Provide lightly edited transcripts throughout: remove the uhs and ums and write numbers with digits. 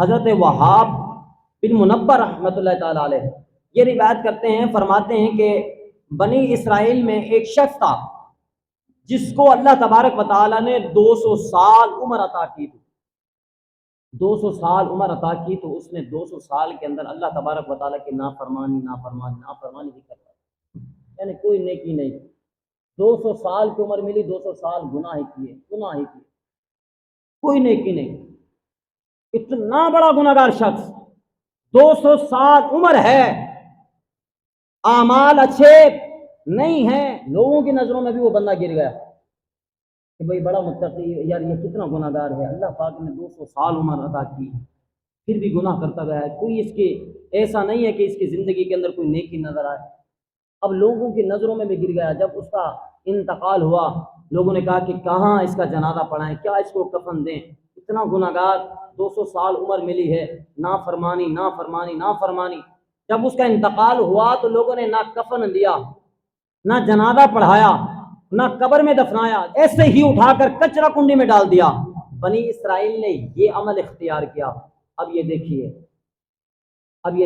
حضرت وہاب بن منبہ رحمۃ اللہ تعالیٰ علیہ یہ روایت کرتے ہیں، فرماتے ہیں کہ بنی اسرائیل میں ایک شخص تھا جس کو اللہ تبارک و تعالیٰ نے 200 سال عمر عطا کی تھی۔ 200 سال عمر عطا کی تو اس نے 200 سال کے اندر اللہ تبارک و تعالیٰ کی نافرمانی ہی کرتا، یعنی کوئی نیکی نہیں کی۔ 200 سال کی عمر ملی، 200 سال گناہ ہی کیے، کوئی نیکی نہیں۔ اتنا بڑا گناہگار شخص، 200 سال عمر ہے، اعمال اچھے نہیں ہیں، لوگوں کی نظروں میں بھی وہ بندہ گر گیا کہ بھئی بڑا متقی ہے، یار یہ کتنا گناہگار ہے۔ اللہ پاک نے 200 سال عمر عطا کی، پھر بھی گناہ کرتا گیا ہے۔ کوئی اس کے ایسا نہیں ہے کہ اس کی زندگی کے اندر کوئی نیکی نظر آئے۔ اب لوگوں کی نظروں میں بھی گر گیا۔ جب اس کا انتقال ہوا، لوگوں نے کہا کہ کہاں اس کا جنازہ پڑھائیں، کیا اس کو کفن دیں، اتنا گناہگار، 200 سال عمر ملی ہے، نافرمانی۔ جب اس کا انتقال ہوا تو لوگوں نے نہ کفن دیا، نہ جنازہ پڑھایا، نہ قبر میں دفنایا، ایسے ہی اٹھا کر کچرا کنڈی میں ڈال دیا۔ بنی اسرائیل نے یہ عمل اختیار کیا۔ اب یہ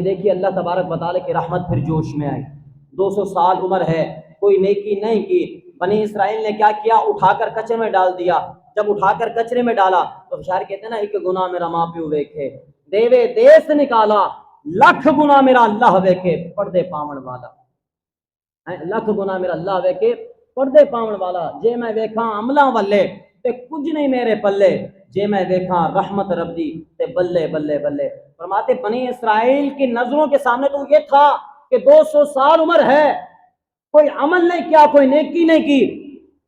دیکھیے اللہ تبارک و تعالیٰ کی رحمت پھر جوش میں آئی۔ 200 سال عمر ہے، کوئی نیکی نہیں کی۔ بنی اسرائیل نے کیا کیا؟ اٹھا کر کچرے میں ڈال دیا۔ جب اٹھا کر کچرے میں ڈالا تو شاعر کہتے ہیں نا، ایک گناہ میرا ماں پیو ویکھے، دیوے دیس نکالا، لکھ گناہ میرا اللہ ویکھے، پردے پاون والا۔ لکھ گناہ میرا اللہ ویکھے، پردے پاون والا۔ جے میں ویکھاں عملاں والے تے کچھ نہیں میرے پلے، جے میں ویکھاں رحمت رب دی تے بلے بلے بلے۔ فرماتے بنی اسرائیل کی نظروں کے سامنے تو یہ تھا کہ 200 سال عمر ہے، کوئی عمل نہیں کیا، کوئی نیکی نہیں کی۔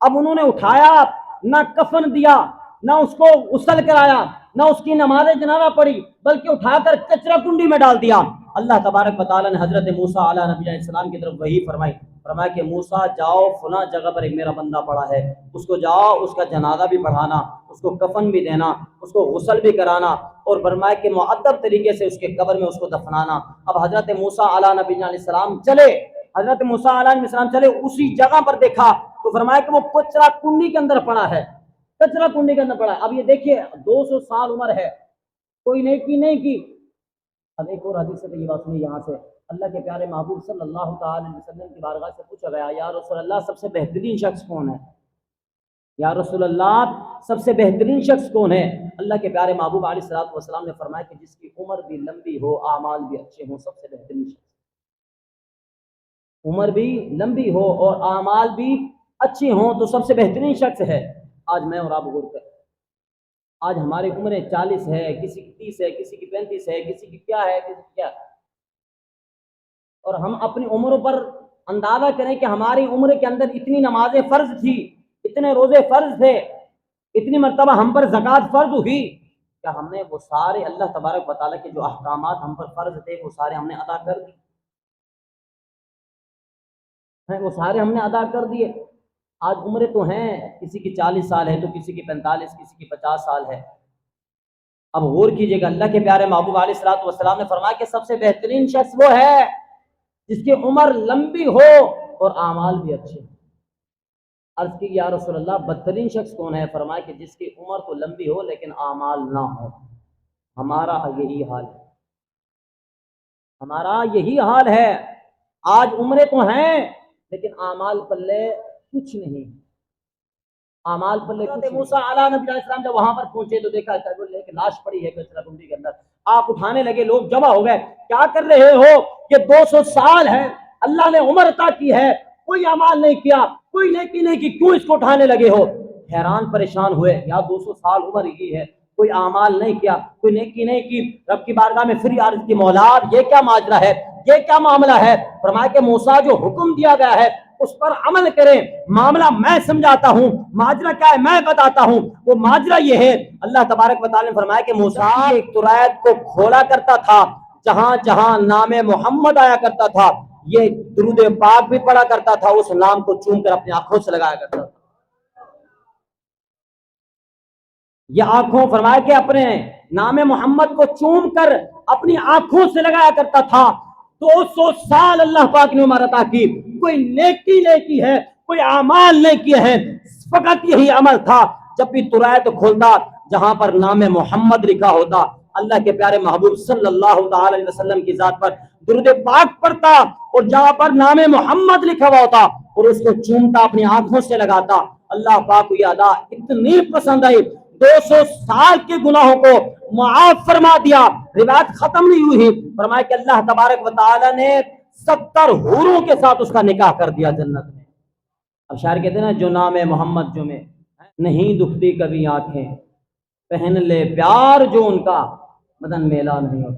اب انہوں نے اٹھایا، نہ کفن دیا، نہ اس کو غسل کرایا، نہ اس کی نماز جنازہ پڑھی، بلکہ اٹھا کر کچرا کنڈی میں ڈال دیا۔ اللہ تبارک و تعالیٰ نے حضرت موسیٰ علیہ نبی علیہ السلام کی طرف وحی فرمایا کہ موسیٰ جاؤ، فلاں جگہ پر ایک میرا بندہ پڑا ہے، اس کو جاؤ، اس کا جنازہ بھی پڑھانا، اس کو کفن بھی دینا، اس کو غسل بھی کرانا، اور فرمایا کہ مؤدب طریقے سے اس کے قبر میں اس کو دفنانا۔ اب حضرت موسیٰ علیہ نبی علیہ السلام چلے، حضرت موسیٰ علیہ السلام چلے، اسی جگہ پر دیکھا تو فرمایا کہ وہ کچرا کنڈی کے اندر پڑا ہے، کچرا کنڈی کے اندر پڑا ہے۔ اب یہ دیکھیے 200 سال عمر ہے، کوئی نیکی نہیں کی۔ اب ایک اور حدیث سے یہ بات سنی، یہاں سے اللہ کے پیارے محبوب صلی اللہ تعالی علیہ وسلم کی بارگاہ سے پوچھا گیا، یا رسول اللہ سب سے بہترین شخص کون ہے؟ یا رسول اللہ سب سے بہترین شخص کون ہے؟ اللہ کے پیارے محبوب علیہ الصلوۃ والسلام نے فرمایا کہ جس کی عمر بھی لمبی ہو، اعمال بھی اچھے ہوں، سب سے بہترین شخص۔ عمر بھی لمبی ہو اور اعمال بھی اچھے ہوں تو سب سے بہترین شخص ہے۔ آج میں اور آپ غور کریں، آج ہماری عمریں 40 ہے، کسی کی 30 ہے، کسی کی 35 ہے، کسی کی کیا ہے، کسی کی کیا ہے، اور ہم اپنی عمروں پر اندازہ کریں کہ ہماری عمر کے اندر اتنی نمازیں فرض تھی، اتنے روزے فرض تھے، اتنی مرتبہ ہم پر زکوٰۃ فرض ہوئی، کیا ہم نے وہ سارے اللہ تبارک و تعالیٰ کے جو احکامات ہم پر فرض تھے وہ سارے ہم نے ادا کر دیے؟ وہ سارے ہم نے ادا کر دیے۔ آج عمریں تو ہیں، کسی کی 40 سال ہے تو کسی کی 45، کسی کی 50 سال ہے۔ اب غور کیجئے گا، اللہ کے پیارے محبوب علیہ الصلوۃ والسلام نے فرمایا کہ سب سے بہترین شخص وہ ہے جس کی عمر لمبی ہو اور اعمال بھی اچھے۔ عرض کی یا رسول اللہ بدترین شخص کون ہے؟ فرمایا کہ جس کی عمر تو لمبی ہو لیکن اعمال نہ ہو۔ ہمارا یہی حال ہے، ہمارا یہی حال ہے۔ آج عمریں تو ہیں لیکن اعمال پلے کچھ نہیں، اعمال پلے کچھ نہیں۔ موسیٰ علیہ نبی علیہ السلام جب وہاں پر پہنچے تو دیکھا کہ لاش پڑی ہے کچرا کنڈی کے اندر۔ آپ اٹھانے لگے، لوگ جمع ہو گئے، کیا کر رہے ہو؟ یہ 200 سال ہے، اللہ نے عمر عطا کی ہے، کوئی اعمال نہیں کیا، کوئی نیکی نہیں کی، کیوں اس کو اٹھانے لگے ہو؟ حیران پریشان ہوئے، یا 200 سال عمر ہی ہے، کوئی اعمال نہیں کیا، کوئی نیکی نہیں کی۔ رب کی بارگاہ میں پھر عرض کی مولا یہ کیا ماجرا ہے، یہ کیا معاملہ ہے؟ فرمایا کہ موسیٰ جو حکم دیا گیا ہے اس پر عمل کریں، معاملہ میں سمجھاتا ہوں، ماجرا کیا ہے میں بتاتا ہوں۔ وہ ماجرا یہ ہے، اللہ تبارک و تعالی نے فرمایا کہ موسیٰ ایک ترائت کو کھولا کرتا تھا، جہاں جہاں نام محمد آیا کرتا تھا یہ درود پاک بھی پڑھا کرتا تھا، اس نام کو چوم کر اپنی آنکھوں سے لگایا کرتا تھا۔ یہ آنکھوں، فرمایا کہ اپنے نام محمد کو چوم کر اپنی آنکھوں سے لگایا کرتا تھا۔ 200 سال اللہ پاک نے عمر عطا کی، کوئی نیکی نہیں کی ہے، کوئی اعمال نہیں کیے ہیں، فقط یہی عمل تھا۔ جب بھی ترائت کھولتا جہاں پر نام محمد لکھا ہوتا اللہ کے پیارے محبوب صلی اللہ تعالی علیہ وسلم کی ذات پر درود پاک پڑھتا اور جہاں پر نام محمد لکھا ہوا ہوتا اور اس کو چومتا، اپنی آنکھوں سے لگاتا۔ اللہ پاک کو یہ ادا اتنی پسند آئی، 200 سال کے گناہوں کو معاف فرما دیا۔ روایت ختم نہیں ہوئی، فرمایا کہ اللہ تبارک و تعالی نے 70 حوروں کے ساتھ اس کا نکاح کر دیا جنت میں۔ اب شاعر کہتے ہیں نا، جو نام محمد جو میں نہیں دکھتی کبھی آنکھیں، پہن لے پیار جو ان کا بدن میلا نہیں ہوتا۔